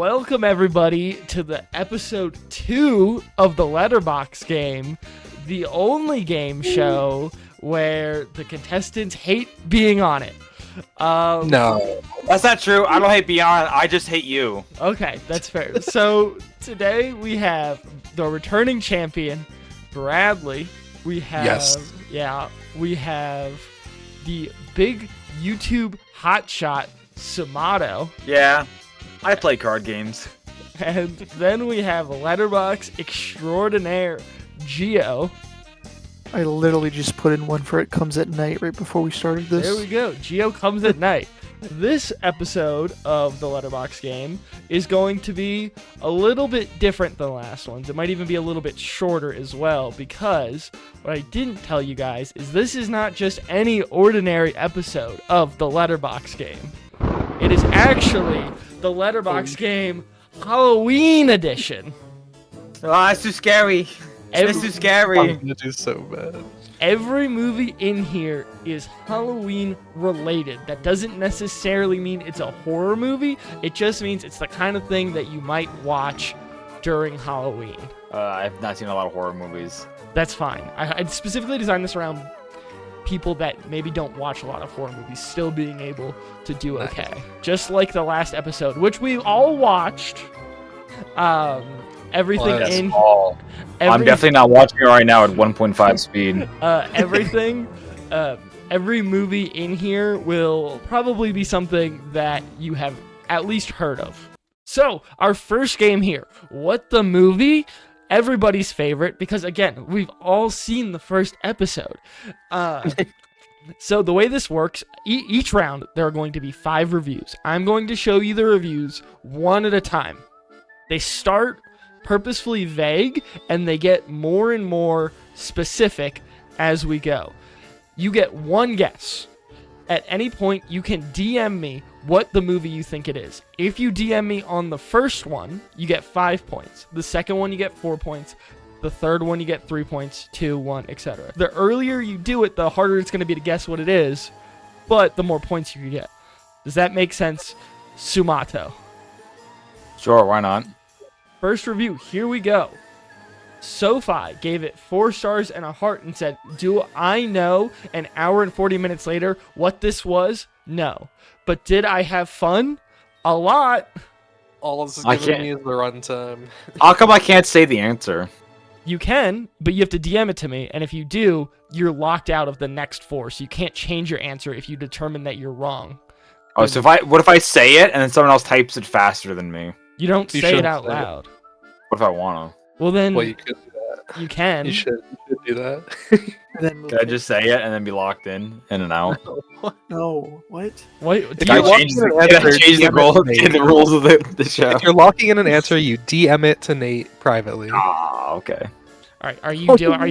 Welcome everybody to the episode 2 of the Letterbox game, the only game show where the contestants hate being on it. No, that's not true. I don't hate Beyond. I just hate you. Okay, that's fair. So today we have the returning champion, Bradley. We have, we have the big YouTube hotshot, Samato. Yeah, I play card games. And then we have Letterbox extraordinaire, Geo. I literally just put in one for It Comes at Night right before we started this. There we go. Geo comes at night. This episode of the Letterbox game is going to be a little bit different than the last ones. It might even be a little bit shorter as well, because what I didn't tell you guys is this is not just any ordinary episode of the Letterbox game. It is actually the Letterbox game Halloween edition. Oh, it's too scary. It's too scary. I'm gonna do so bad. Every movie in here is Halloween related. That doesn't necessarily mean it's a horror movie. It just means it's the kind of thing that you might watch during Halloween. I've not seen a lot of horror movies. That's fine. I specifically designed this around people that maybe don't watch a lot of horror movies still being able to do okay. Just like the last episode, which we all watched. Everything in... I'm definitely not watching it right now at 1.5 speed. Every movie in here will probably be something that you have at least heard of. So, our first game here, What the Movie? Everybody's favorite, because again, we've all seen the first episode. So the way this works, each round, there are going to be 5 reviews. I'm going to show you the reviews one at a time. They start purposefully vague, and they get more and more specific as we go. You get one guess. At any point, you can DM me what the movie you think it is. If you DM me on the first one, you get 5 points. The second one, you get 4 points. The third one, you get 3 points, 2, 1, etc. The earlier you do it, the harder it's going to be to guess what it is, but the more points you get. Does that make sense, Sumato? Sure, why not? First review, here we go. SoFi gave it 4 stars and a heart and said, "Do I know an hour and 40 minutes later what this was? No. But did I have fun? A lot." All this is giving me is the runtime. How come I can't say the answer? You can, but you have to DM it to me, and if you do, you're locked out of the next 4, so you can't change your answer if you determine that you're wrong. Oh, so what if I say it and then someone else types it faster than me? You don't say it out loud. What if I wanna? Well then, Well, you could do that. you can. You should do that. Can I just say it and then be locked in and out? No, what? What? Can I change the rules of the show? If you're locking in an answer, you DM it to Nate privately. Ah, okay. All right, are you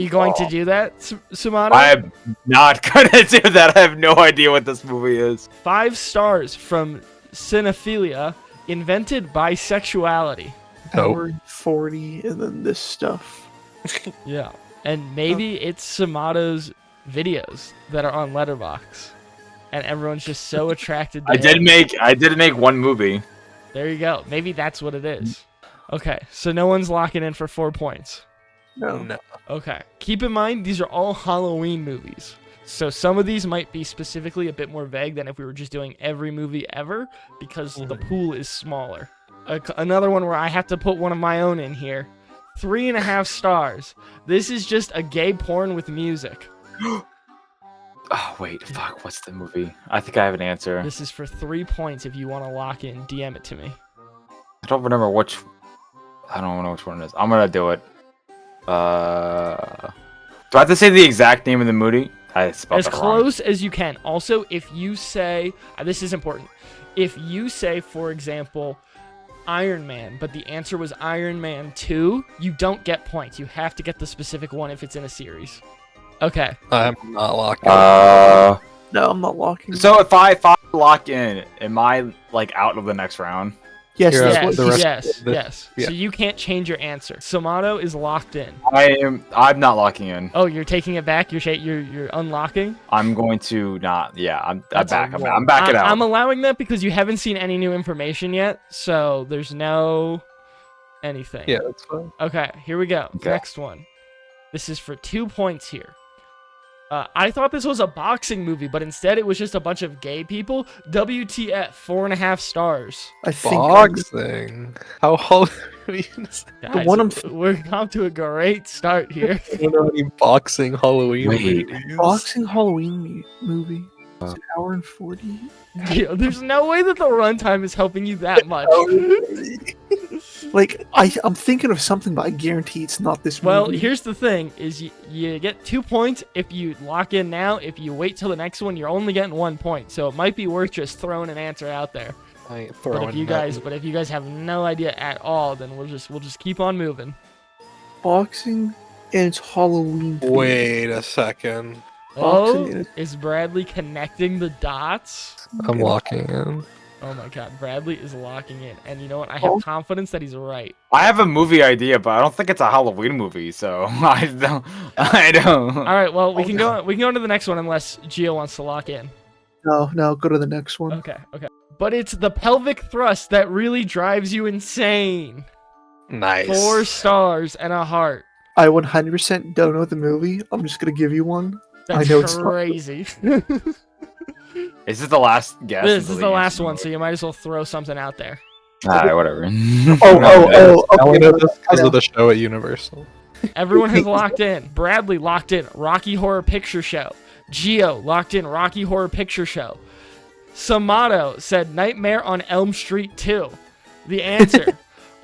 going to do that, Sumato? I'm not gonna do that. I have no idea what this movie is. 5 stars from Cinephilia. Invented bisexuality. Hour 40, and then this stuff. Yeah, and maybe it's Samato's videos that are on Letterbox, and everyone's just so attracted to I did make one movie. There you go. Maybe that's what it is. Okay, so no one's locking in for 4 points. No. Okay, keep in mind these are all Halloween movies. So some of these might be specifically a bit more vague than if we were just doing every movie ever, because the pool is smaller. Another one where I have to put one of my own in here. 3.5 stars. This is just a gay porn with music. Oh, wait, fuck, what's the movie? I think I have an answer. This is for 3 points if you want to lock in. DM it to me. I don't remember which... I don't know which one it is. I'm gonna do it. Do I have to say the exact name of the movie? As close as you can. Also, if you say... this is important. If you say, for example, Iron Man, but the answer was Iron Man 2, you don't get points. You have to get the specific one if it's in a series. Okay. I'm not locking. No, I'm not locking. So if I lock in, am I like out of the next round? Yes, You're that's out what the he rest said. of yes, the- yes. yeah. So you can't change your answer. Samato is locked in. I'm not locking in. Oh, you're taking it back. You're unlocking. I'm going to not. Yeah, I'm That's back. a I'm backing out. I'm allowing that because you haven't seen any new information yet, so there's no anything. Yeah, that's fine. Okay, here we go. Okay. Next one. This is for 2 points here. I thought this was a boxing movie, but instead it was just a bunch of gay people. WTF, 4.5 stars. I think Boxing. How Halloween is Guys, one I'm- we're off to a great start here. I don't know any boxing Halloween Wait. movies. boxing Halloween movie. It's an hour and 40. Yo, there's no way that the runtime is helping you that much. Like I'm thinking of something, but I guarantee it's not this movie. Well, here's the thing: is you get 2 points if you lock in now. If you wait till the next one, you're only getting 1 point. So it might be worth just throwing an answer out there. I ain't But throwing if you nothing. guys have no idea at all, then we'll just keep on moving. boxing and it's Halloween. themed. Wait a second. Oh, Boxing. is Bradley connecting the dots? I'm locking in. Oh my God, Bradley is locking in, and you know what? I have confidence that he's right. I have a movie idea, but I don't think it's a Halloween movie, so I don't. All right, well we can go on to the next one unless Gio wants to lock in. No, go to the next one. Okay. But it's the pelvic thrust that really drives you insane. Nice. 4 stars and a heart. I 100% don't know the movie. I'm just gonna give you one. That's know it's not- crazy. Is this the last guess? This until is they the answer last the one, movie? so you might as well throw something out there. Alright, whatever. Oh, I only okay. know this because I know. of the show at Universal. Everyone has locked in. Bradley locked in Rocky Horror Picture Show. Gio locked in Rocky Horror Picture Show. Samato said Nightmare on Elm Street 2. The answer,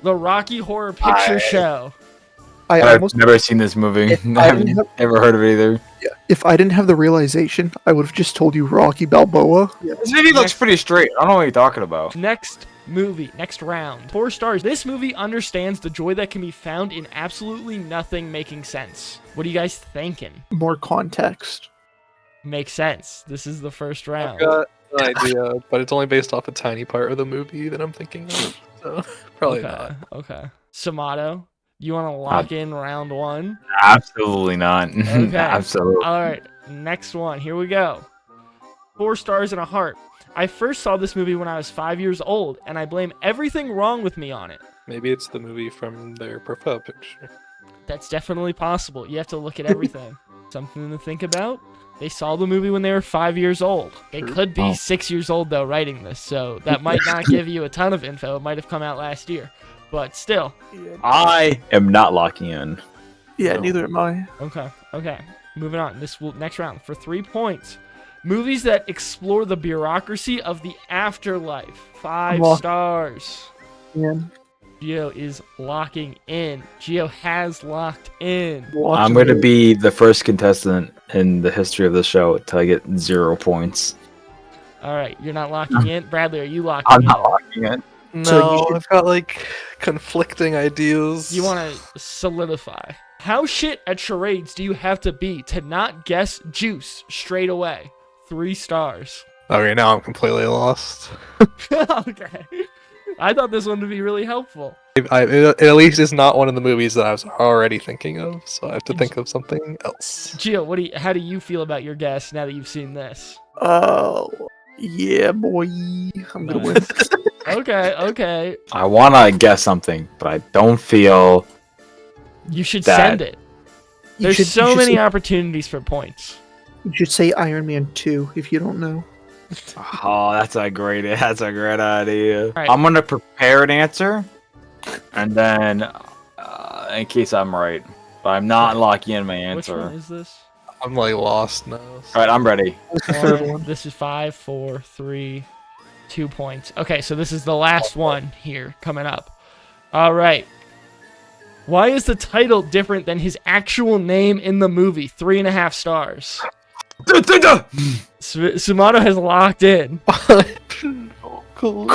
the Rocky Horror Picture Show. I I've almost never seen this movie. If I I haven't didn't have- ever heard of it either. if I didn't have the realization, I would have just told you Rocky Balboa. Yeah. This movie looks pretty straight. I don't know what you're talking about. Next movie, next round. 4 stars. This movie understands the joy that can be found in absolutely nothing making sense. What are you guys thinking? More context. Makes sense. This is the first round. I've got an idea, but it's only based off a tiny part of the movie that I'm thinking of. So probably not. Okay. Samato, you want to lock in round 1? Absolutely not. Okay. Absolutely. All right, next one. Here we go. 4 stars and a heart. I first saw this movie when I was 5 years old, and I blame everything wrong with me on it. Maybe it's the movie from their profile picture. That's definitely possible. You have to look at everything. Something to think about. They saw the movie when they were 5 years old. They could be Oh. 6 years old, though, writing this, so that might not give you a ton of info. It might have come out last year. But still. I am not locking in. Yeah, No. neither am I. Okay. Moving on. Next round for 3 points. Movies that explore the bureaucracy of the afterlife. 5 Lock- stars. Man, Gio is locking in. Gio has locked in. I'm going to be the first contestant in the history of the show till I get 0 points. All right, you're not locking in. Bradley, are you locking I'm in? not locking in. So No, you should- I've got like conflicting ideas. You want to solidify. How shit at charades do you have to be to not guess juice straight away? 3 stars. Okay, now I'm completely lost. Okay. I thought this one would be really helpful. It at least is not one of the movies that I was already thinking of, so I have to think of something else. Gio, how do you feel about your guess now that you've seen this? Oh, yeah, boy. I'm gonna win. Okay. I want to guess something, but I don't feel. You should That- send it. You There's should- so you should many say- opportunities for points. You should say Iron Man 2 if you don't know. Oh, that's a great idea. Right. I'm gonna prepare an answer, and then in case I'm right, but I'm not locking in my Which answer. one is this? I'm like lost now. All right, I'm ready. What's the third One, one? this is 5, 4, 3, 2 points. Okay, so this is the last one here coming up. All right. Why is the title different than his actual name in the movie? 3.5 stars. Sumato has locked in. Cool.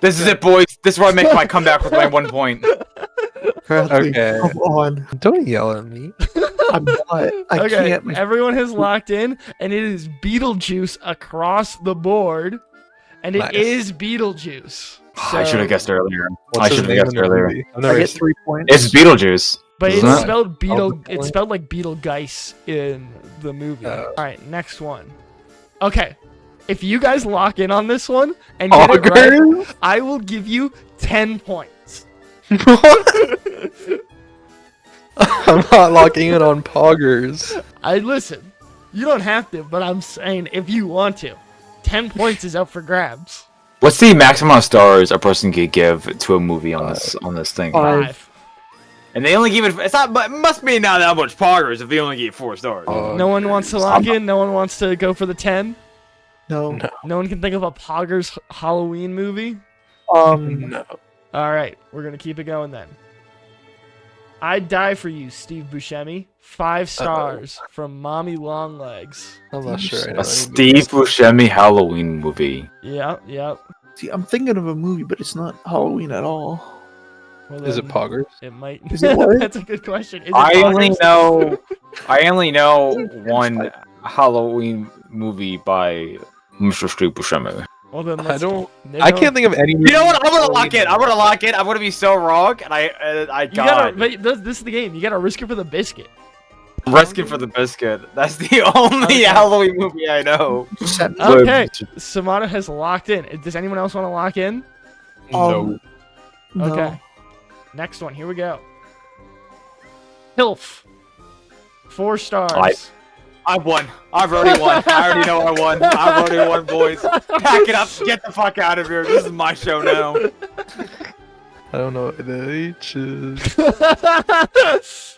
This is it, boys. This is where I make my comeback with my 1 point. Bradley, Okay. come on. Don't yell at me. I'm not. I Okay, can't. everyone has locked in, and it is Beetlejuice across the board. And it Nice. is Beetlejuice. I should have guessed earlier. What's I his should have name guessed in the earlier. movie? I've I never get seen- 3 points. It's Beetlejuice. But Isn't it's it? spelled Beetle. Oh, It's spelled like Beetlegeist in the movie. Oh. All right, next one. Okay, if you guys lock in on this one and get it right, Poggers? I will give you 10 points. I'm not locking in on Poggers. I listen. You don't have to, but I'm saying if you want to, 10 points is up for grabs. What's the maximum of stars a person could give to a movie on this thing? 5. And they only give it. It's not. But it must be not that much poggers if they only get 4 stars. No one wants to lock in. No one wants to go for the 10. No. No one can think of a Poggers Halloween movie. No. All right, we're gonna keep it going then. I'd Die for You, Steve Buscemi. 5 stars from Mommy Longlegs. I'm not sure. I know A any Steve Buscemi Halloween movie. Yep, yep. See, I'm thinking of a movie, but it's not Halloween at all. Well, movies. Is it then Poggers? It might. Is it what? That's a good question. Is it I only Poggers? know. I only know one Halloween movie by Mr. Steve Buscemi. Well, then I let's, don't. then I can't think of any. You know what? I'm gonna lock it. I'm gonna lock it. I'm gonna be so wrong, and I You gotta. got But this is the game. You gotta risk it for the biscuit. Rescue for the Biscuit. That's the only Okay. Halloween movie I know. Okay, Samato has locked in. Does anyone else want to lock in? No. No. Okay. Next one. Here we go. Hilf. 4 stars. I've won. I've already won. I already know I won. I've already won, boys. Pack it up. Get the fuck out of here. This is my show now. I don't know what the H is.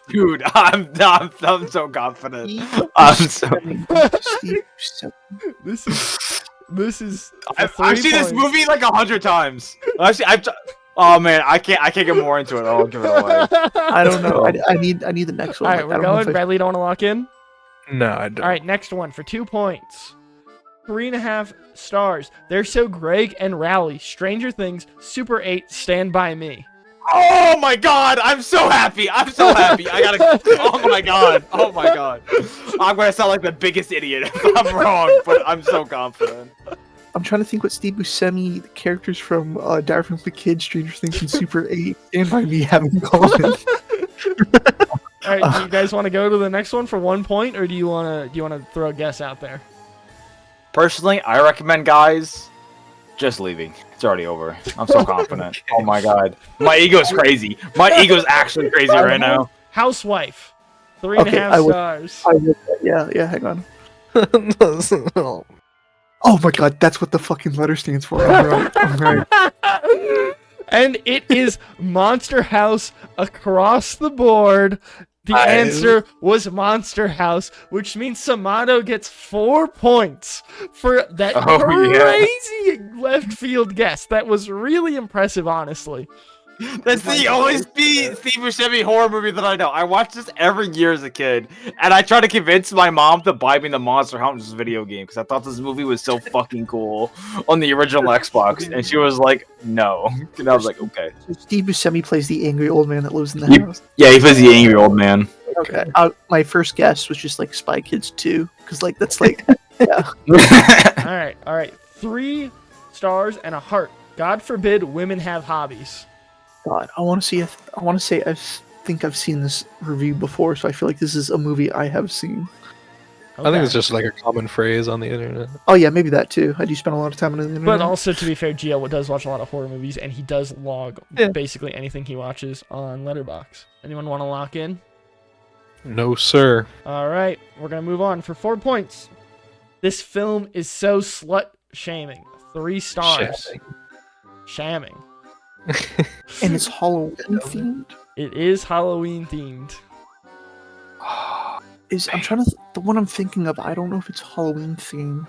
Dude, I'm so confident. I'm so. Steve Buscemi. This is. I've 3 seen this points. movie like 100 times. Actually, oh man, I can't get more into it. I'll give it away. I don't know. I need the next All one. right, Like, I we're don't know going. if I- Bradley, don't want to lock in. No, I don't. All right, next one for 2 points. 3.5 stars. They're So Greg and Rowley. Stranger Things. Super 8. Stand By Me. Oh my god, I'm so happy. I'm so happy. I gotta. Oh my god. Oh my god. I'm gonna sound like the biggest idiot if I'm wrong, but I'm so confident. I'm trying to think what Steve Buscemi, the characters from Dire from the Kid, Stranger Things, and Super 8, Stand By Me have in common. All right, do you guys want to go to the next one for 1 point, or do you want to throw a guess out there? Personally, I recommend guys just leaving. It's already over. I'm so confident. Okay. Oh my god. My ego's crazy. My ego's actually crazy right now. Housewife. 3.5 Okay, I would- stars. Yeah, hang on. Oh my god, that's what the fucking letter stands for. I'm right. And it is Monster House across the board. The answer was Monster House, which means Samato gets 4 points for that Oh, yeah. crazy left field guess. That was really impressive, honestly. That's the only Steve Buscemi horror movie that I know. I watched this every year as a kid, and I tried to convince my mom to buy me the Monster Hunters video game because I thought this movie was so fucking cool on the original Xbox, and she was like, "No," and I was like, "Okay." So Steve Buscemi plays the angry old man that lives in the You- house. Yeah, he plays the angry old man. Okay. My first guess was just like Spy Kids 2, because like that's like, yeah. All right. 3 stars and a heart. God forbid women have hobbies. God, I want to see. I want to say I think I've seen this review before, so I feel like this is a movie I have seen. I think it's Okay. just like a common phrase on the internet. Oh yeah, maybe that too. I do spend a lot of time on the internet. But also, to be fair, Gio does watch a lot of horror movies, and he does log Yeah. basically anything he watches on Letterbox. Anyone want to lock in? No, sir. All right, we're gonna move on for 4 points. This film is so slut shaming. 3 stars. Shamming. and it's Halloween themed. It is Halloween themed. I'm trying to. The one I'm thinking of, I don't know if it's Halloween themed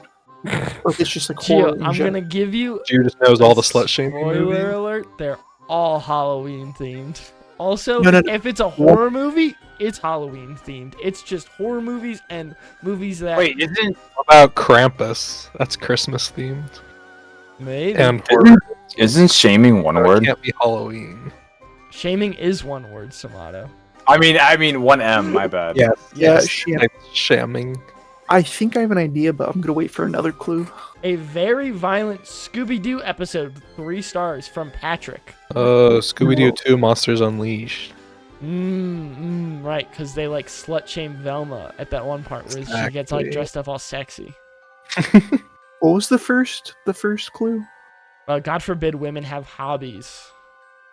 or if it's just like horror. Gio, in I'm general. gonna give you Judas knows all the slut shaming spoiler movies. alert. They're all Halloween themed. Also, No. if it's a horror movie, it's Halloween themed. It's just horror movies and movies that Wait, isn't What about Krampus? That's Christmas themed. maybe And horror. isn't shaming one It word? can't be Halloween. shaming is one word, Samato. I mean 1M. My bad. Yes. Yeah, yes. sham- Like shamming. I think I have an idea, but I'm gonna wait for another clue. A very violent Scooby-Doo episode, 3 stars from Patrick. Scooby-Doo 2 Monsters Unleashed. Right, because they like slut shame Velma at that one part where she gets like dressed up all sexy. What was the first clue? God forbid women have hobbies.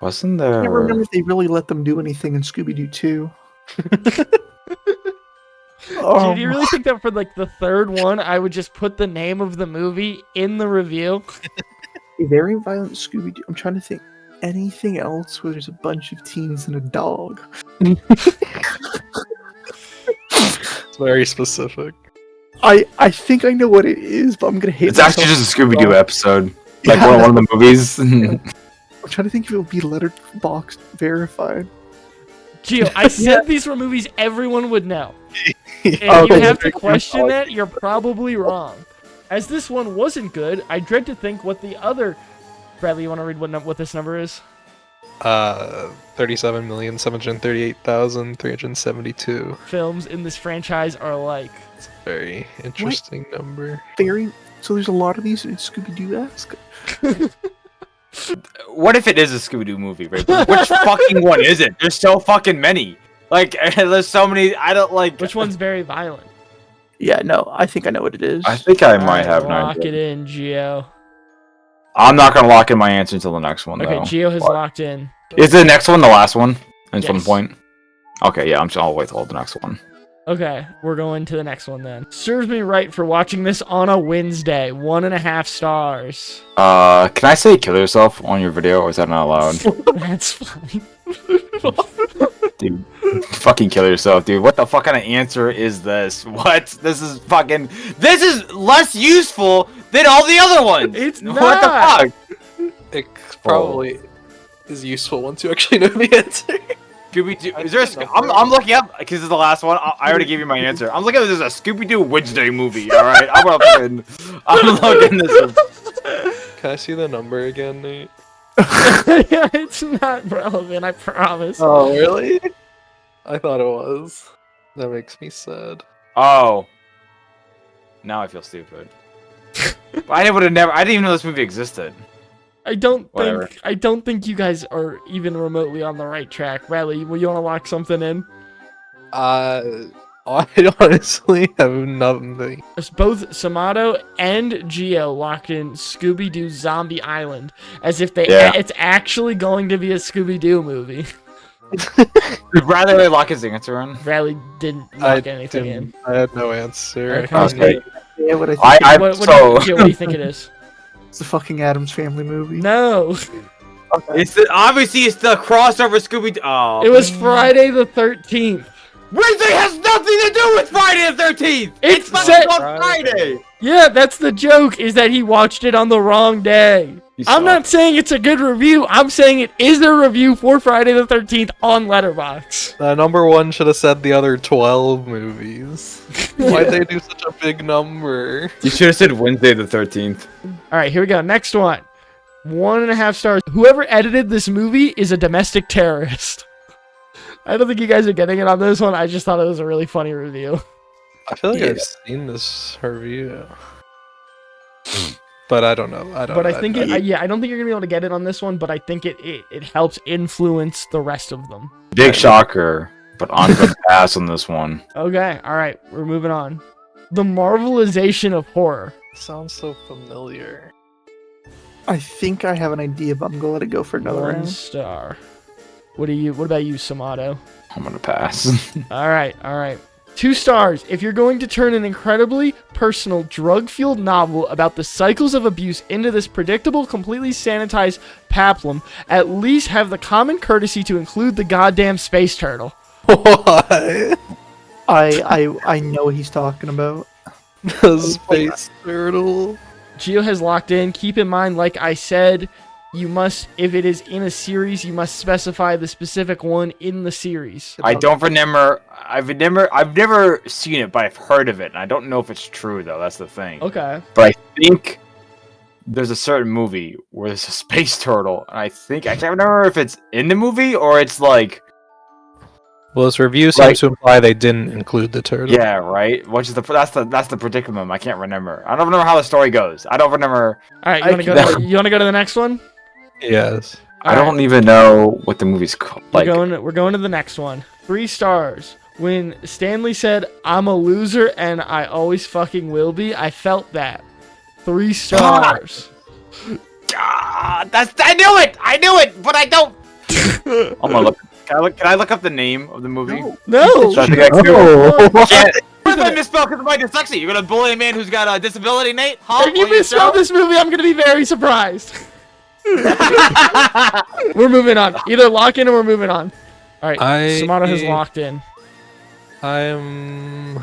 Wasn't I there? can't remember if they really let them do anything in Scooby-Doo 2. Do you really think that for like the third one, I would just put the name of the movie in the review? A very violent Scooby-Doo. I'm trying to think. Anything else where there's a bunch of teens and a dog? It's very specific. I think I know what it is, but I'm gonna hate It's actually myself. just a Scooby-Doo episode, like Yeah. one of the movies. I'm trying to think if it would be Letterbox verified. Gio, I said these were movies everyone would know. If Oh, you have to okay. question that, you're probably wrong. As this one wasn't good, I dread to think what the other... Bradley, you want to read what this number is? 37,738,372. Films in this franchise are like... It's a very interesting number. So there's a lot of these in Scooby-Doo-esque. What if it is a Scooby-Doo movie, right? Which fucking one is it? There's so fucking many. Like, there's so many. I don't like. Which one's very violent? Yeah, no, I think I know what it is. I think I might have an Lock idea. it in, Gio. I'm not gonna lock in my answer until the next one, Okay, though. Gio has locked in. Is the next one the last one? At some Yes. point. Okay, yeah, I'll wait till the next one. Okay, we're going to the next one then. Serves me right for watching this on a Wednesday. 1.5 stars. Can I say kill yourself on your video, or is that not allowed? That's fine. Dude, fucking kill yourself, dude. What the fuck kind of answer is this? What? This is less useful than all the other ones. It's What not. the fuck? It probably is useful once you actually know the answer. Scooby-Doo. Is there I'm looking up because it's the last one. I already gave you my answer. I'm looking up. There's a Scooby-Doo Wednesday movie. All right, I'm looking this up. Can I see the number again, Nate? Yeah, it's not relevant, I promise. Oh, really? I thought it was. That makes me sad. Oh. Now I feel stupid. I didn't even know this movie existed. I don't Whatever. think you guys are even remotely on the right track. Riley, will you want to lock something in? I honestly have nothing. It's both Samato and Gio locked in Scooby-Doo Zombie Island, as if it's actually going to be a Scooby-Doo movie. Would rather lock his answer in. Riley didn't lock anything in. I had no answer. Okay. Okay. Yeah, what I think Gio, what do you think it is? it's the fucking Addams Family movie. No, Obviously it's the crossover Scooby-Doo. Oh. it was Friday the 13th. Wednesday has nothing to do with Friday the 13th. It's fucking set- on Friday. Yeah, that's the joke, is that he watched it on the wrong day. I'm not saying it's a good review. I'm saying it is a review for Friday the 13th on Letterbox. Number one should have said the other 12 movies. Why'd they do such a big number? You should have said Wednesday the 13th. All right, here we go. Next one. 1.5 stars. Whoever edited this movie is a domestic terrorist. I don't think you guys are getting it on this one. I just thought it was a really funny review. I feel like I've seen this review. But I don't know. I don't think you're gonna be able to get it on this one, but I think it helps influence the rest of them. Big shocker, but I'm gonna pass on this one. Okay, all right, we're moving on. The marvelization of horror. Sounds so familiar. I think I have an idea, but I'm gonna let it go for another 1 round. star. What about you, Samato? I'm gonna pass. All right. 2 stars. If you're going to turn an incredibly personal, drug-fueled novel about the cycles of abuse into this predictable, completely sanitized peplum, at least have the common courtesy to include the goddamn space turtle. What? I know what he's talking about. The space turtle. Gio has locked in. Keep in mind, like I said, you must, if it is in a series, you must specify the specific one in the series. I've never seen it, but I've heard of it, and I don't know if it's true though. That's the thing. Okay. But I think there's a certain movie where there's a space turtle, and I can't remember if it's in the movie or it's like Well, this review seems Like- to imply they didn't include the turtle. Yeah, right. Which is that's the predicament. I can't remember. I don't remember how the story goes. I don't remember. All right, I you want to go? can- You want to go to the next one? Yes. I don't even know what the movie's called. Like, We're going to the next one. 3 stars. When Stanley said, "I'm a loser and I always fucking will be," I felt that. 3 stars. God, I knew it, but I don't. I'm gonna look. Can I look up the name of the movie? No. So I think I can. Oh. Can't. What if I misspelled because of my dyslexia? You're gonna bully a man who's got a disability, Nate? Huh? If you On your misspelled show? this movie, I'm gonna be very surprised. We're moving on. Either lock in or we're moving on. All right. Samato has locked in. I'm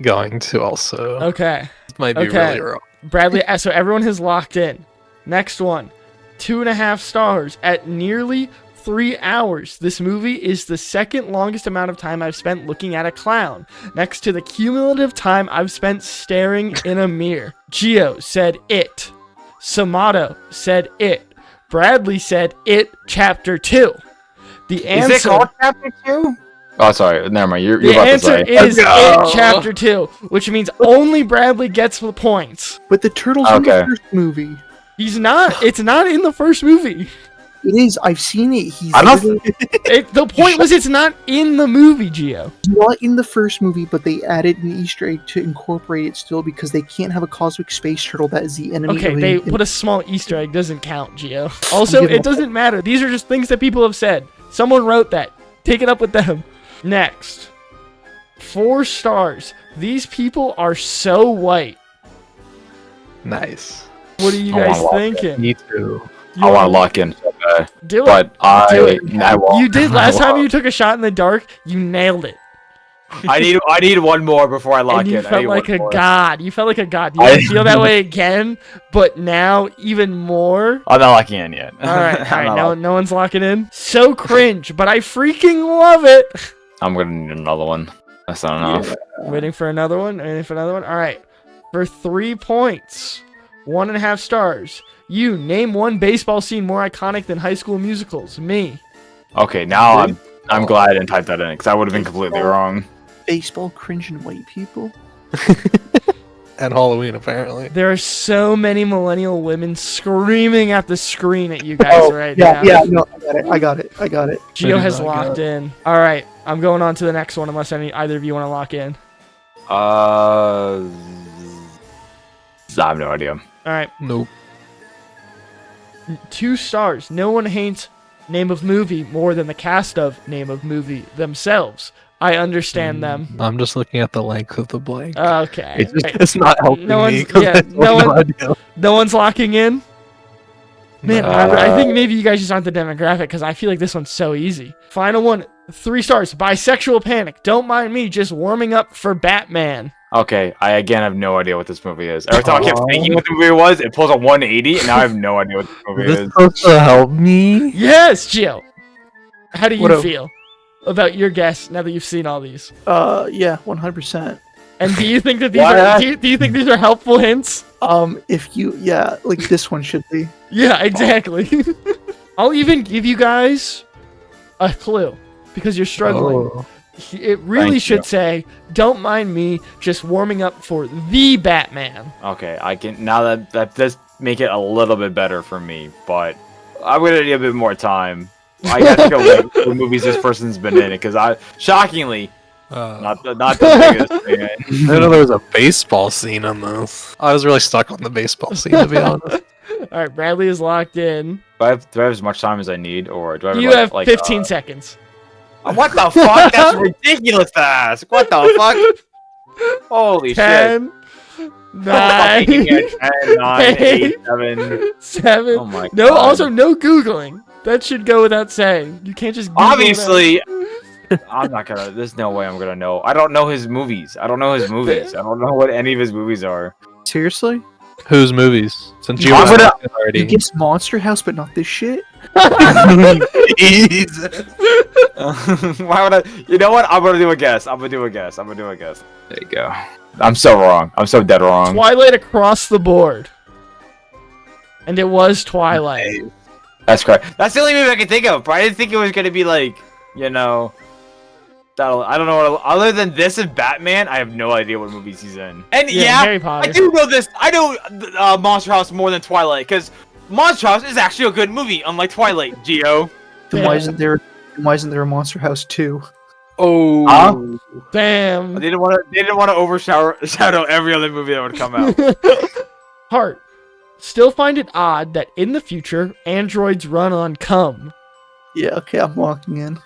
going to also. Okay. This might be Okay. really wrong. Bradley. So everyone has locked in. Next one. 2.5 stars at nearly 3 hours. This movie is the second longest amount of time I've spent looking at a clown, next to the cumulative time I've spent staring in a mirror. Gio said it. Samato said it. Bradley said it. Chapter 2. The answer. Is it called Chapter 2? Oh, sorry. Never mind. You're The about to answer say. is it. Chapter 2, which means only Bradley gets the points. But the turtle's in Okay. the first movie. He's not. It's not in the first movie. It is. I've seen it. He's I don't- literally The point was it's not in the movie, Gio. not in the first movie, but they added an Easter egg to incorporate it still because they can't have a cosmic space turtle that is the enemy. Okay, of they the- put a small Easter egg. Doesn't count, Gio. Also, giving it doesn't matter. These are just things that people have said. Someone wrote that. Take it up with them. Next. 4 stars. These people are so white. Nice. What are you I guys wanna watch thinking? Me too. I want to lock in, Do it. but Do it. I won't. You did I last time won't. you took a shot in the dark. You nailed it. I need one more before I lock And you in. I felt need like one a more. god. You felt like a god. You I- feel that way again, but now even more. I'm not locking in yet. All right, all I'm right. not No one's locking in. So cringe, but I freaking love it. I'm gonna need another one. That's not enough. Waiting for another one. Waiting for another one. All right, for 3 points, 1.5 stars. You name one baseball scene more iconic than High School Musicals. Me. Okay, now I'm glad I didn't type that in because I would have been completely wrong. baseball cringing white people. And Halloween, apparently. There are so many millennial women screaming at the screen at you guys right now. No, I got it. Gio I has did not locked in. All right, I'm going on to the next one unless either of you want to lock in. I have no idea. All right, Nope. 2 stars. No one hates name of movie more than the cast of name of movie themselves. I understand them. I'm just looking at the length of the blank. Okay. It's, just, Right. it's not helping No me. one's- 'cause yeah, I have no one- idea. No one's locking in. Man, Uh, I think maybe you guys just aren't the demographic because I feel like this one's so easy. Final one, 3 stars. Bisexual Panic. Don't mind me, just warming up for Batman. Okay, I again have no idea what this movie is. Every time I kept thinking what the movie was, it pulls a 180, and now I have no idea what this Is movie this is. supposed to help me? Yes, Jill. How do you What a- feel about your guess now that you've seen all these? Yeah, 100%. And do you think that these What? are do you think these are helpful hints? If you, like this one should be. Yeah, exactly. I'll even give you guys a clue because you're struggling. Oh. It really Thank should you. say, "Don't mind me, just warming up for the Batman." Okay, I can now that does make it a little bit better for me, but I'm gonna need a bit more time. I got to go like the movies this person's been in it because I shockingly not the biggest fan. I didn't know there was a baseball scene in this. I was really stuck on the baseball scene, to be honest. All right, Bradley is locked in. Do I have as much time as I need, or do I have You like, have like 15 seconds. What the fuck? That's ridiculous to ask. What the fuck? Holy shit. 10, 9, 10, 9, 8, 7. 7. Oh my No, god. also no Googling. That should go without saying. You can't just Google Obviously, I'm not gonna. There's no way I'm gonna know. I don't know his movies. I don't know what any of his movies are. Seriously? Whose movies? Since you I'm were gonna- You already. guessed Monster House, but not this shit? Jesus. Why would I? You know what? I'm gonna do a guess. I'm gonna do a guess. There you go. I'm so wrong. I'm so dead wrong. Twilight across the board. And it was Twilight. That's correct. That's the only movie I can think of. But I didn't think it was gonna be like you know, I don't know. Other than this and Batman, I have no idea what movies he's in. And yeah, Harry Potter. I do know this. I know Monster House more than Twilight because Monster House is actually a good movie, unlike Twilight. Geo. Then why isn't there a Monster House 2? Oh, Huh? Damn. They didn't want to overshadow every other movie that would come out. Heart. Still find it odd that in the future, androids run on cum. Yeah, okay, I'm locking in.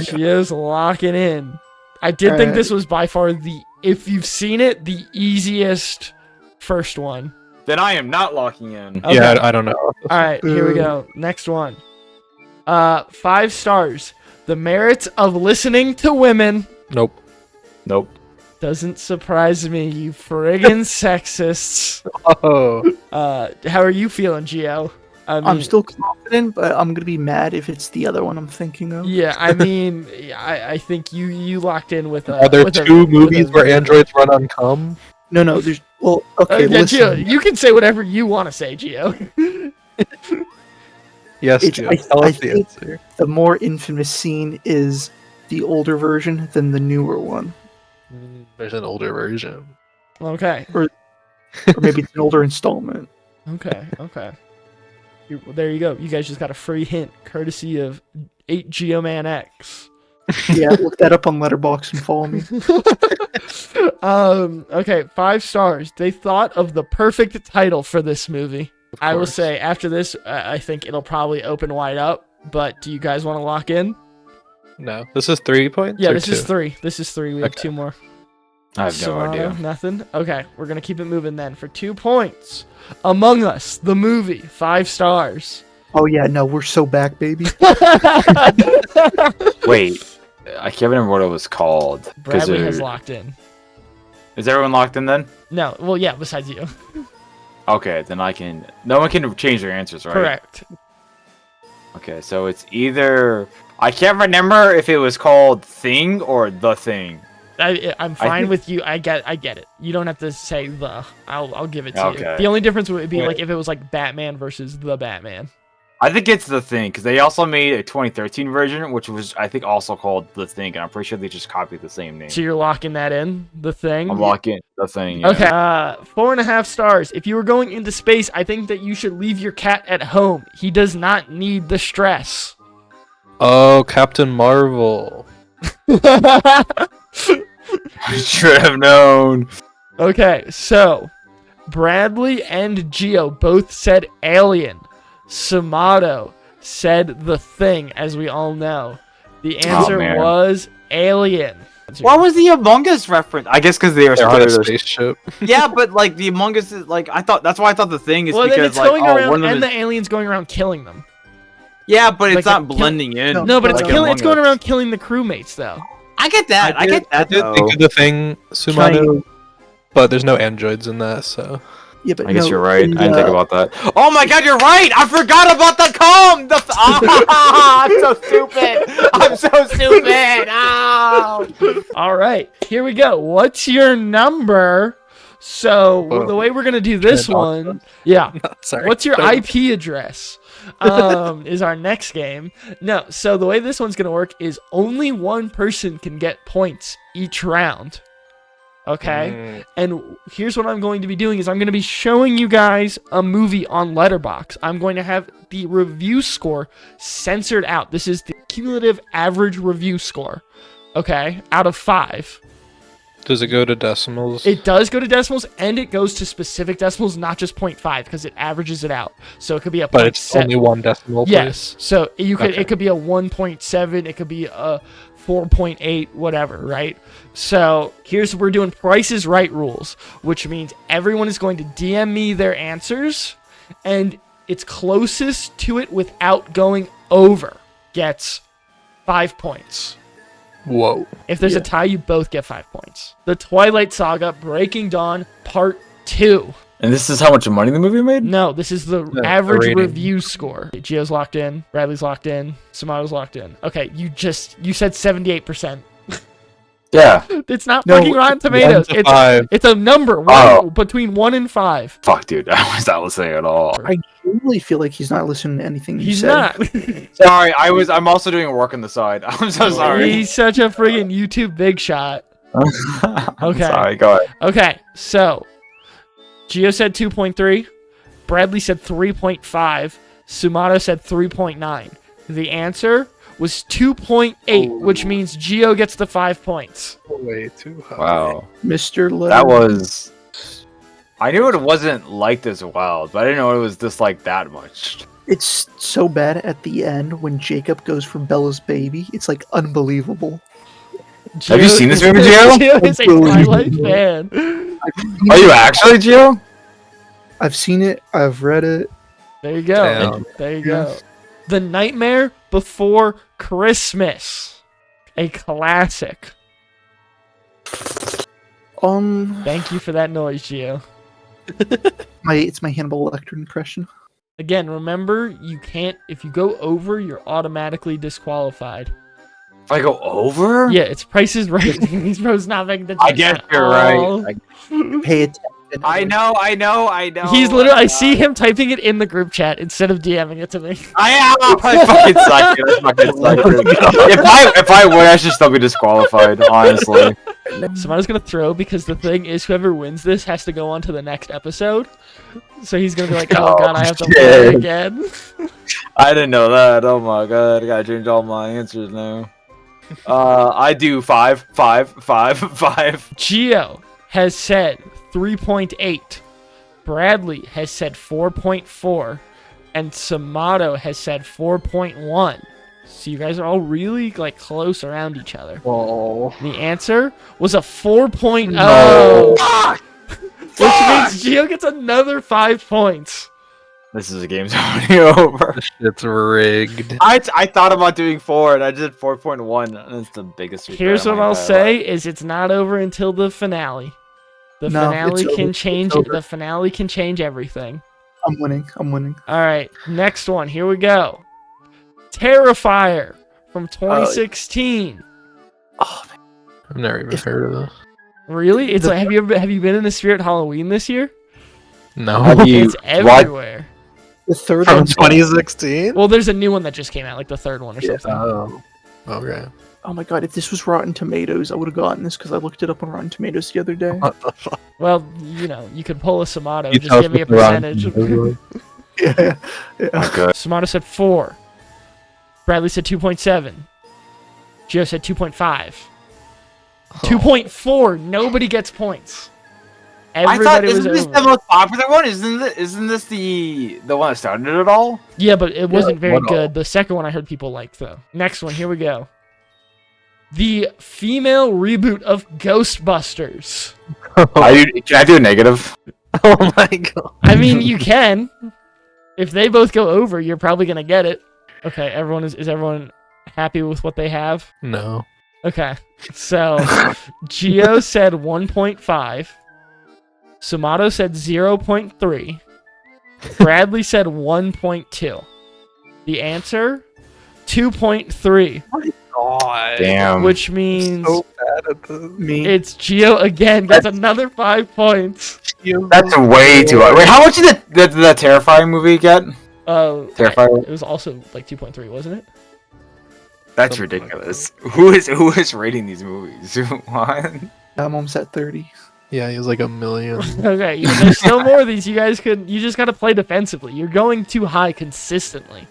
She is locking in. I did think this was by far if you've seen it, the easiest first one. Then I am not locking in. Okay. yeah, I don't know. Alright, here we go. Next one. 5 stars. The merits of listening to women. Nope. Doesn't surprise me, you friggin' sexists. Oh, How are you feeling, Gio? I mean, I'm still confident, but I'm gonna be mad if it's the other one I'm thinking of. Yeah, I mean, I think you locked in with. are there two movies where androids run on cum? No, there's okay. Yeah, Listen, Gio, you can say whatever you want to say, Gio. Yes, It's- Gio, I- tell I us the think- answer. the more infamous scene is the older version than the newer one, There's an older version. Okay, or maybe it's an older installment. okay. There you go. You guys just got a free hint, courtesy of 8 Geoman X. Yeah, look that up on Letterbox and follow me. Okay, 5 stars. They thought of the perfect title for this movie. Of I will course. say after this, I think it'll probably open wide up. But do you guys want to lock in? No. This is 3 points? Yeah, or this is 2? 3. This is 3. We have Okay. 2 more. I have no Solano, idea. Nothing. Okay, we're gonna keep it moving then. For 2 points, Among Us, the movie, 5 stars. Oh yeah, no, we're so back, baby. Wait, I can't remember what it was called. 'Cause Bradley has it- locked in. Is everyone locked in then? No, well, yeah, besides you. Okay, then I can. No one can change their answers, right? Correct. Okay, so it's either I can't remember if it was called Thing or The Thing. I'm fine think- with you. I get it. You don't have to say the. I'll give it to you. Okay. The only difference would be Wait. like if it was like Batman versus the Batman. I think it's The Thing because they also made a 2013 version, which was I think also called The Thing, and I'm pretty sure they just copied the same name. So you're locking that in, the thing. I'm locking The Thing. Yeah. Okay. 4.5 stars. If you were going into space, I think that you should leave your cat at home. He does not need the stress. Oh, Captain Marvel. I should have known. Okay, so Bradley and Gio both said Alien. Samato said The Thing, as we all know. The answer man. was Alien. What was the Among Us reference? I guess because they were They're on a they're- spaceship. Yeah, but like the Among Us is like I thought. That's why I thought The Thing is Well, then because it's like going one around, of them and is- the alien's going around killing them. yeah, but it's like not the- blending in. No, but it's Like killing. It's Among going Us. around killing the crewmates, though. I get that. I get I that. did think of the thing, Sumato, but there's no androids in that, so. Yeah, but I guess no, you're right. I in, didn't think about that. Oh my god, you're right! I forgot about the comb! I'm so stupid! I'm so stupid! Oh! All right, here we go. What's your number? So Whoa. the way we're gonna do this Can I one, yeah. Sorry. What's your Sorry. IP address? Is our next game. No, so the way this one's gonna work is only one person can get points each round. Okay? Mm, And here's what I'm going to be doing is I'm going to be showing you guys a movie on Letterbox. I'm going to have the review score censored out. This is the cumulative average review score. Okay? Out of 5. Does it go to decimals? It does go to decimals and it goes to specific decimals, not just 0.5 because it averages it out. So it could be a But it's 0.7. only one decimal place? Yes. So you could Okay. it could be a 1.7, it could be a 4.8, whatever, right? So here's we're doing Price is Right rules, which means everyone is going to DM me their answers, and it's closest to it without going over gets 5 points. Whoa. If there's a tie, you both get 5 points. The Twilight Saga Breaking Dawn Part 2. And this is how much money the movie made? No, this is the The average rating. review score. Gio's locked in. Bradley's locked in. Samato's locked in. Okay, you said 78%. Yeah. It's not No, fucking Rotten Tomatoes. 1 to 5. It's a number. Between 1 and 5. Fuck, dude. I was not listening at all. I genuinely feel like he's not listening to anything you He's said. not. Sorry, I'm also doing work on the side. I'm so sorry. He's such a friggin' YouTube big shot. Okay. Sorry, go ahead. Okay, so Gio said 2.3, Bradley said 3.5, Sumato said 3.9. The answer was 2.8, which means Gio gets the 5 points. Way too high. Wow. Mr. Letter. That was. I knew it wasn't like this wild, but I didn't know it was this like that much. It's so bad at the end when Jacob goes for Bella's baby. It's like unbelievable. Have you seen this movie, Gio? Gio is a Twilight fan. Are you actually, Gio? I've seen it. I've read it. There you go. Damn. There you go. The Nightmare Before Christmas. A classic. Thank you for that noise, Gio. It's my Hannibal Lecter impression. Again, remember, you can't, if you go over, you're automatically disqualified. If I go over? Yeah, it's Price is Right. These bros not making the I guess you're right. Pay attention. I know. He's literally, I see him typing it in the group chat instead of DMing it to me. I am. I fucking suck. Dude. I fucking suck. If I win, I should still be disqualified. Honestly. Somebody's gonna throw because the thing is, whoever wins this has to go on to the next episode. So he's gonna be like, "Oh god, I have to play again." I didn't know that. Oh my god, I gotta change all my answers now. I do 5. Gio has said 3.8. Bradley has said 4.4, and Samato has said 4.1. So you guys are all really like close around each other. Oh. The answer was a 4.0. No. Which means Gio gets another 5 points. This is a game's already over. This shit's rigged. I thought about doing 4 and I did 4.1 and it's the biggest regret Here's of what my I'll entire say life. is it's not over until the finale. The No, finale it's can over. change It's over. the finale can change everything. I'm winning. All right, next one. Here we go. Terrifier from 2016. Oh, I've never even heard of this. Really? It's like, have you been in the Spirit Halloween this year? No. Have you It's everywhere. the third From one. 2016? Well, there's a new one that just came out, like the third one or something. Oh. Okay. Oh my god! If this was Rotten Tomatoes, I would have gotten this because I looked it up on Rotten Tomatoes the other day. What the fuck? Well, you know, you could pull a Samato. You Just tell give me a us what the percentage. Rotten Yeah. Okay. Samato said 4. Bradley said 2.7. Gio said 2.5. 2.4. Nobody gets points. I thought Everybody was isn't this over. the most popular one? Isn't this the one that started it all? Yeah, but it wasn't very what good. The second one I heard people liked, though. Next one, here we go. The female reboot of Ghostbusters. Can I do a negative? Oh my god. I mean, you can. If they both go over, you're probably going to get it. Okay, is everyone happy with what they have? No. Okay, so Gio said 1.5. Samato said 0.3. Bradley said 1.2. The answer, 2.3. God. Damn. Which means So bad at this. Me. it's Gio again. Gets another 5 points. That's way too high. Wait, how much did the Terrifying movie get? Terrifier? It was also like 2.3, wasn't it? That's Something like ridiculous. Who is rating these movies? What? I'm almost at 30. Yeah, he was like 1 million. Okay, there's still more of these. You guys you just gotta play defensively. You're going too high consistently.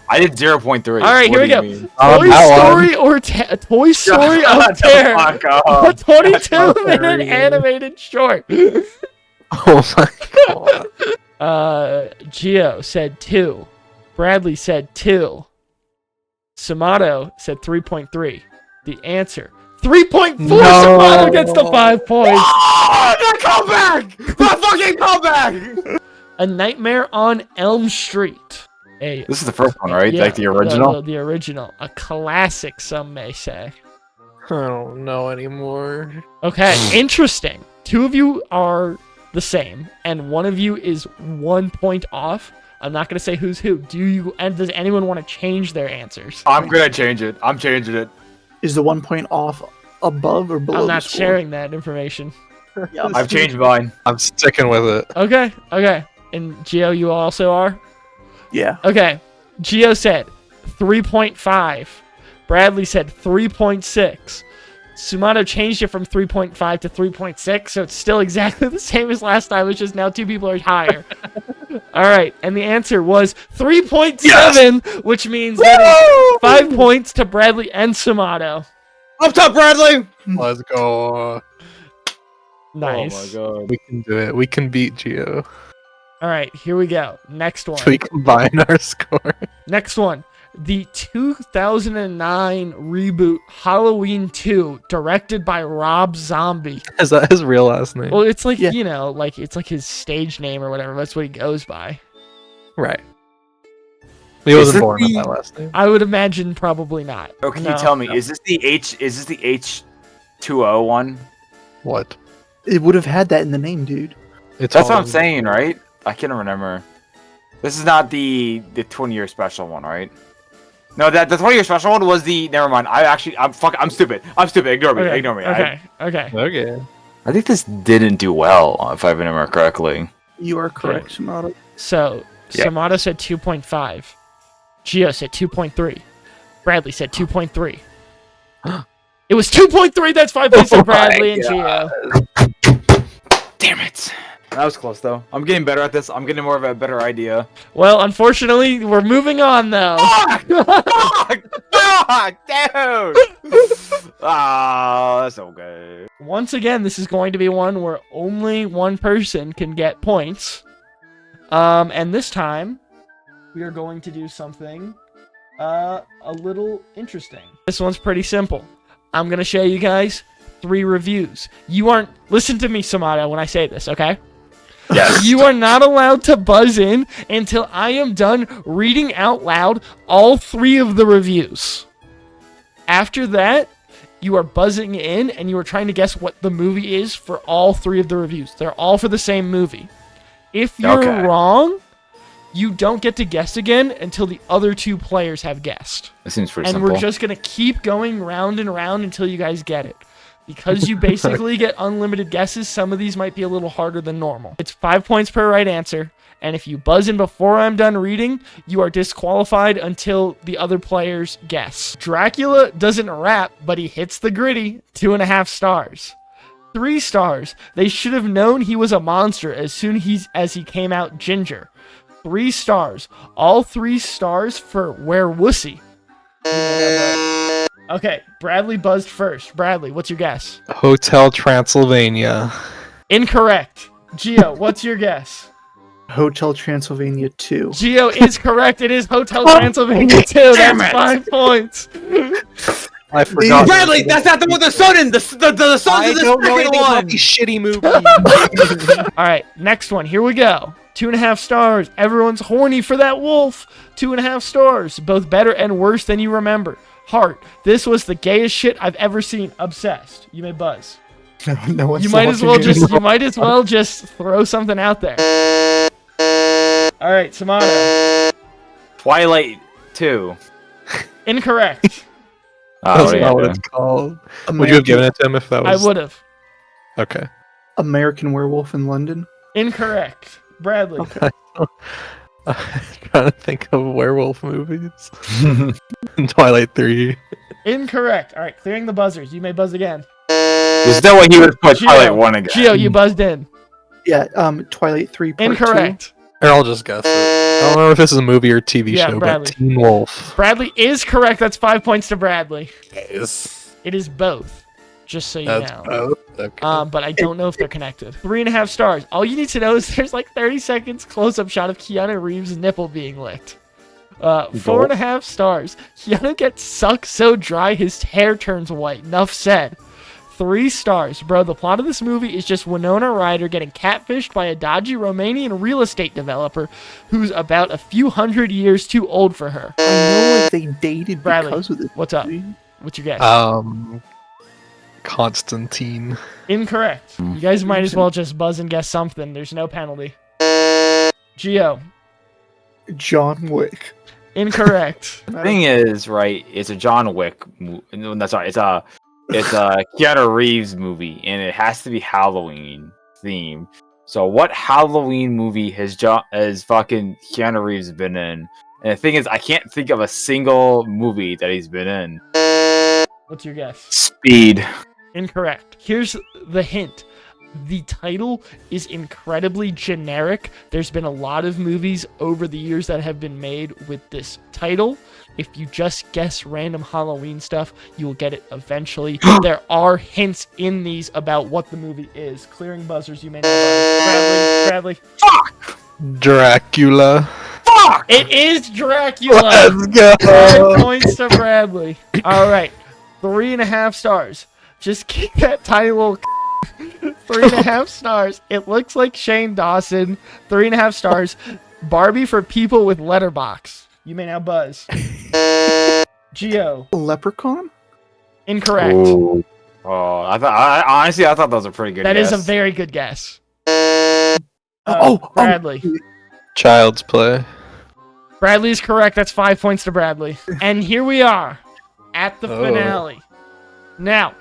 I did 0.3. All right, here we go. Um, Toy that Story or Toy Story of Terror. Fuck A off. 22-minute hilarious. animated short. Oh my god. Gio said 2. Bradley said 2. Samato said 3.3. The answer, 3.4. No. Samato gets the 5 points. Oh, the comeback! The fucking comeback! A Nightmare on Elm Street. This is the first one, right? Yeah, Like the original? The original. A classic, some may say. I don't know anymore. Okay, interesting. 2 of you are the same, and 1 of you is 1 point off. I'm not going to say who's who. Does anyone want to change their answers? I'm gonna change it. I'm changing it. Is the 1 point off above or below? I'm the not score? sharing that information. Yeah, I've changed mine. I'm sticking with it. Okay. And Gio, you also are? Yeah. Okay. Gio said 3.5. Bradley said 3.6. Sumato changed it from 3.5 to 3.6, so it's still exactly the same as last time. It's just now 2 people are higher. All right, and the answer was 3.7, which means that is 5 points to Bradley and Sumato. Up top, Bradley. Let's go. Nice. Oh my god. We can do it. We can beat Geo. All right, here we go. Next one. We combine our score. Next one. The 2009 reboot Halloween 2, directed by Rob Zombie. Is that his real last name? Well, it's like, Yeah. like it's like his stage name or whatever. That's what he goes by. Right. He Is wasn't it born with the- that last name. I would imagine probably not. Oh, can No. you tell me? Is this the H2O one? What? It would have had that in the name, dude. It's That's what I'm all- saying, right? I can't remember. This is not the 20-year special one, right? No, the 20-year special one was the. Never mind. I'm stupid. Ignore me. Okay, Ignore me. Okay. Okay. I think this didn't do well, if I remember correctly. You are correct, Shimada. So, Yeah. Samato said 2.5. Gio said 2.3. Bradley said 2.3. It was 2.3. That's 5 points to Oh my Bradley and Gio. Damn it. That was close, though. I'm getting better at this. I'm getting more of a better idea. Well, unfortunately, we're moving on though. Fuck, dude! Ah, that's okay. Once again, this is going to be one where only one person can get points. And this time, we are going to do something a little interesting. This one's pretty simple. I'm gonna show you guys 3 reviews. You aren't. Listen to me, Samato, when I say this, okay? Yes. You are not allowed to buzz in until I am done reading out loud all 3 of the reviews. After that, you are buzzing in and you are trying to guess what the movie is for all 3 of the reviews. They're all for the same movie. If you're Okay. wrong, you don't get to guess again until the other 2 players have guessed. That seems pretty And simple. we're just going to keep going round and round until you guys get it. Because you basically get unlimited guesses, some of these might be a little harder than normal. It's 5 points per right answer, and if you buzz in before I'm done reading, you are disqualified until the other players guess. Dracula doesn't rap, but he hits the gritty. 2.5 stars. 3 stars. They should have known he was a monster as soon as he came out ginger. 3 stars. All 3 stars for Where Wussy. Okay, Bradley buzzed first. Bradley, what's your guess? Hotel Transylvania. Incorrect. Gio, what's your guess? Hotel Transylvania 2. Gio is correct. It is Hotel Transylvania 2. Damn That's it. 5 points. I forgot. Bradley, that's not the one with the sun in. The sun's I in the don't know second anything one. about these shitty movies. All right, next one. Here we go. 2.5 stars. Everyone's horny for that wolf. 2.5 stars. Both better and worse than you remember. Heart. This was the gayest shit I've ever seen. Obsessed. You may buzz. No one's You might as well watching just. You might as well just throw something out there. All right, Samato. Twilight 2. Incorrect. Oh, That's what not do what you it's do? called. Would you have given it to him if that I was? would have. Okay. American Werewolf in London. Incorrect. Bradley. Okay. I'm trying to think of werewolf movies. Twilight 3. Incorrect. All right, clearing the buzzers. You may buzz again. There's no way he would put Gio. Twilight 1 again. Gio, you buzzed in. Yeah, Twilight 3 Part Incorrect. Or I'll just guess it. I don't remember if this is a movie or TV Yeah, show, Bradley. but Teen Wolf. Bradley is correct. That's 5 points to Bradley. Yes. It is both, just so you That's know. both. Okay. But I don't know if they're connected. 3.5 stars. All you need to know is there's like 30 seconds close-up shot of Keanu Reeves' nipple being licked. 4.5 stars. Keanu gets sucked so dry his hair turns white. Enough said. 3 stars. Bro, the plot of this movie is just Winona Ryder getting catfished by a dodgy Romanian real estate developer who's about a few hundred years too old for her. I know like they dated Bradley, because of this. What's up? movie. What's your guess? Constantine. Incorrect. You guys might as well just buzz and guess something. There's no penalty. Gio. John Wick. Incorrect. The thing is, right, it's a John Wick. No, that's right. It's a It's a Keanu Reeves movie, and it has to be Halloween themed. So, what Halloween movie has fucking Keanu Reeves been in? And the thing is, I can't think of a single movie that he's been in. What's your guess? Speed. Incorrect. Here's the hint. The title is incredibly generic. There's been a lot of movies over the years that have been made with this title. If you just guess random Halloween stuff, you will get it eventually. There are hints in these about what the movie is. Clearing buzzers, you may know. Bradley. Fuck! Dracula. Fuck! It is Dracula. Let's go. 5 points to Bradley. All right. 3.5 stars. Just keep that tiny little 3.5 stars. It looks like Shane Dawson. 3.5 stars. Barbie for people with Letterbox. You may now buzz. Geo. Leprechaun? Incorrect. Ooh. Oh, honestly, I thought that was a pretty good That guess. is a very good guess. Bradley. Bradley. Child's Play. Bradley is correct. That's 5 points to Bradley. And here we are at the finale. Now,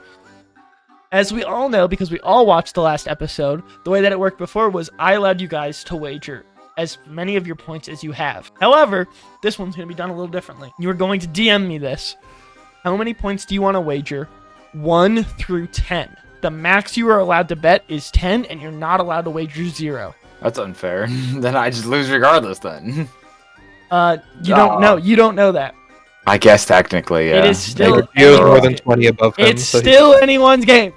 as we all know, because we all watched the last episode, the way that it worked before was I allowed you guys to wager as many of your points as you have. However, this one's going to be done a little differently. You are going to DM me this. How many points do you want to wager? 1 through 10. The max you are allowed to bet is 10, and you're not allowed to wager 0. That's unfair. Then I just lose regardless then. You don't know. You don't know that. I guess technically, yeah. It is still He was more anyone's than game. 20 above him. It's so still anyone's game.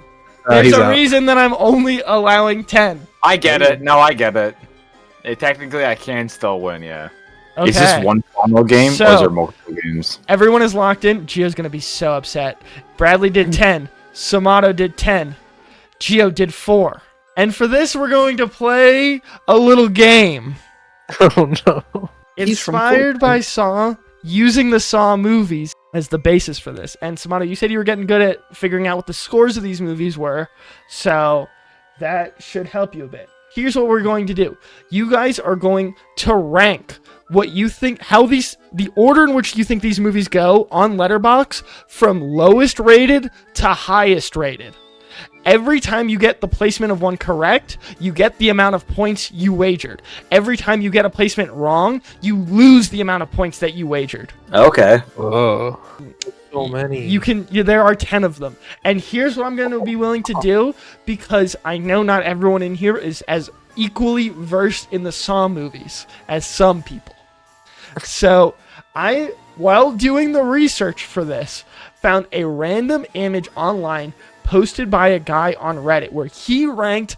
There's he's a out. reason that I'm only allowing 10. I get it. No, I get it. Technically, I can still win, yeah. Okay. Is this one final game, or So- is there multiple games? Everyone is locked in. Gio's going to be so upset. Bradley did 10. Samato did 10. Gio did 4. And for this, we're going to play a little game. Oh no. He's from Inspired Fortnite. by Saw, using the Saw movies as the basis for this. And Samato, you said you were getting good at figuring out what the scores of these movies were. So that should help you a bit. Here's what we're going to do. You guys are going to rank what you think, the order in which you think these movies go on Letterbox from lowest rated to highest rated. Every time you get the placement of one correct, you get the amount of points you wagered. Every time you get a placement wrong, you lose the amount of points that you wagered. Okay. Whoa. So many. There are 10 of them. And here's what I'm going to be willing to do, because I know not everyone in here is as equally versed in the Saw movies as some people. So I, while doing the research for this, found a random image online posted by a guy on Reddit where he ranked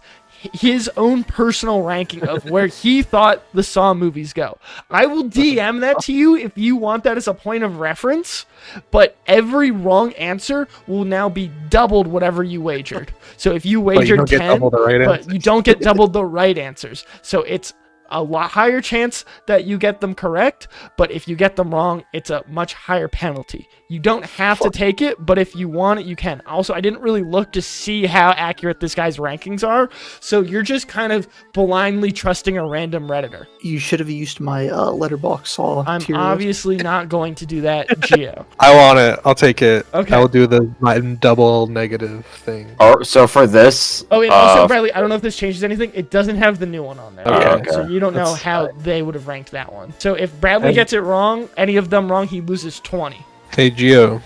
his own personal ranking of where he thought the Saw movies go. I will DM that to you if you want that as a point of reference, but every wrong answer will now be doubled whatever you wagered. So if you But you wagered don't get 10, double the right but answers. you don't get doubled the right answers. So it's a lot higher chance that you get them correct, but if you get them wrong, it's a much higher penalty. You don't have to take it, but if you want it, you can. Also, I didn't really look to see how accurate this guy's rankings are, so you're just kind of blindly trusting a random Redditor. You should have used my letterbox saw. I'm tier list. obviously not going to do that, Gio. I want it. I'll take it. Okay. I'll do my double negative thing. So for this, Oh, and also, Bradley, I don't know if this changes anything. It doesn't have the new one on there. Okay. So you don't know That's how they would have ranked that one. So if Bradley gets it wrong, any of them wrong, he loses 20. Hey Gio,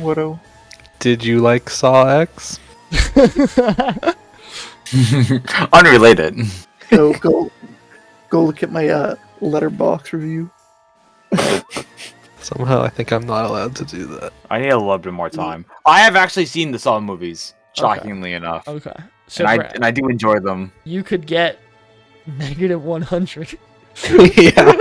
What-o? did you like Saw X? unrelated. Go look at my letterbox review. Somehow I think I'm not allowed to do that. I need a little bit more time. I have actually seen the Saw movies, shockingly enough, Okay. So and I do enjoy them. you could get negative 100. Yeah,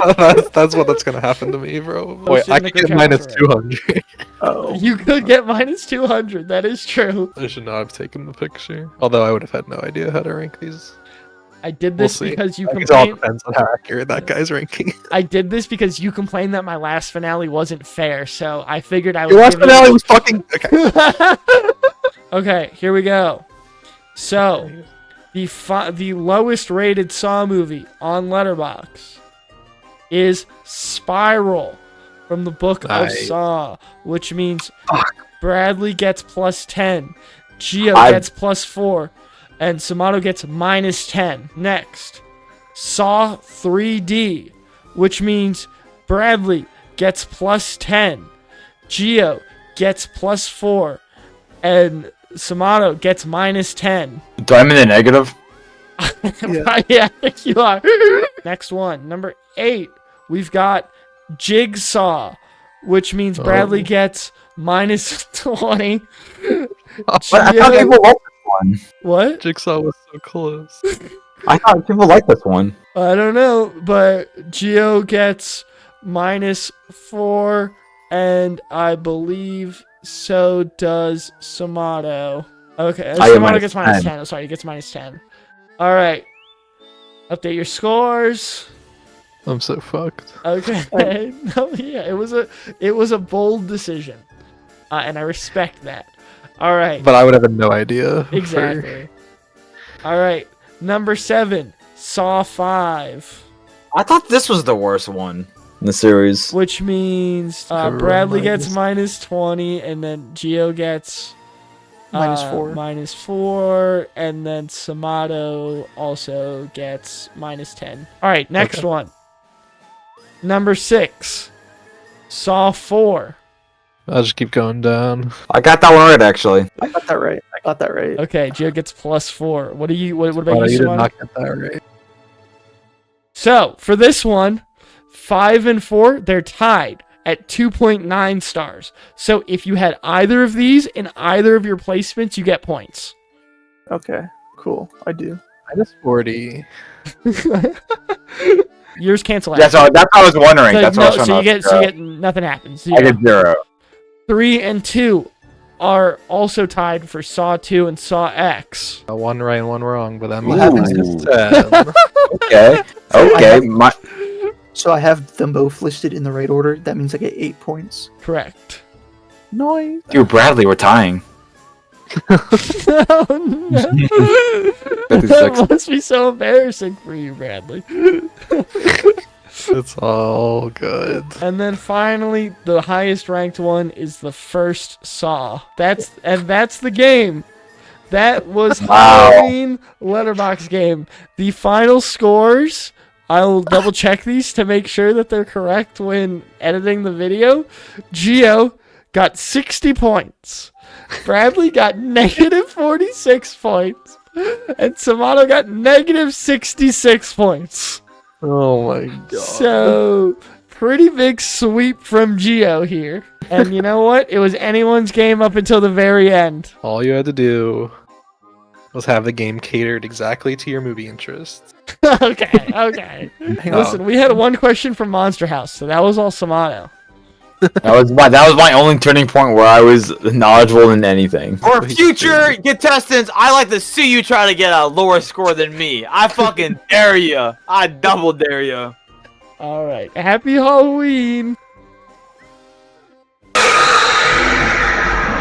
that's what's gonna happen to me, bro. Wait, in I the could get comments, minus right? 200. Oh. You could get minus 200. That is true. I should not have taken the picture. Although I would have had no idea how to rank these. I did We'll this see. because you I guess it all complained. depends on how accurate that guy's ranking. I did this because you complained that my last finale wasn't fair. So I figured I would. Your last give it- finale was fucking okay. Okay, here we go. So, the lowest rated Saw movie on Letterbox is Spiral from the book Nice. of Saw, which means Bradley gets plus 10. Gio I- gets plus 4. And Samato gets minus 10. Next, Saw 3D, which means Bradley gets plus 10. Gio gets plus 4. And Samato gets minus 10. Do I'm in the negative? Yeah, I think you are. Next one, number 8. We've got Jigsaw, which means Bradley gets minus 20. But I thought Gio- people liked this one. what? Jigsaw was so close. I thought people liked this one. I don't know, but Gio gets minus 4, and I believe so does Samato. Okay, I get Samato minus gets minus 10. 10. Oh, sorry, he gets minus 10. All right. Update your scores. I'm so fucked. Okay. No, yeah, it was a bold decision, and I respect that. All right. But I would have no idea. Exactly. All right. Number 7, Saw 5, I thought this was the worst one in the series. which means Everyone Bradley gets minus- minus 20, and then Gio gets Minus 4. minus 4, and then Samato also gets minus 10. All right, next Okay. one. Number 6, Saw 4. I'll just keep going down. I got that one right, actually. I got that right. Okay, Gio gets plus 4. What about Oh, you, you did Samato? not get that right. So, for this one, 5 and 4, they're tied at 2.9 stars. So, if you had either of these in either of your placements, you get points. Okay, cool. I do. Minus 40. Yours cancel out. That's what I was wondering. So, That's what I was trying so you to get, figure out. nothing happens. I get 0. 3 and 2 are also tied for Saw 2 and Saw X. One right and one wrong, but that What means happens it's 10. Okay. Okay. My, So I have them both listed in the right order. That means I get 8 points. Correct. Nice. you, Bradley, we're tying. Oh, no. 56. That must be so embarrassing for you, Bradley. It's all good. And then finally, the highest ranked one is the first Saw. That's the game. That was Wow. Halloween Letterbox game. The final scores, I'll double check these to make sure that they're correct when editing the video. Gio got 60 points. Bradley got negative 46 points. And Samato got negative 66 points. Oh my god. So, pretty big sweep from Gio here. And you know what? It was anyone's game up until the very end. All you had to do was have the game catered exactly to your movie interests. Okay. Hang on. Listen, we had one question from Monster House, so that was all Samato. That was my only turning point where I was knowledgeable in anything. For future contestants, I like to see you try to get a lower score than me. I fucking dare you. I double dare you. All right. Happy Halloween.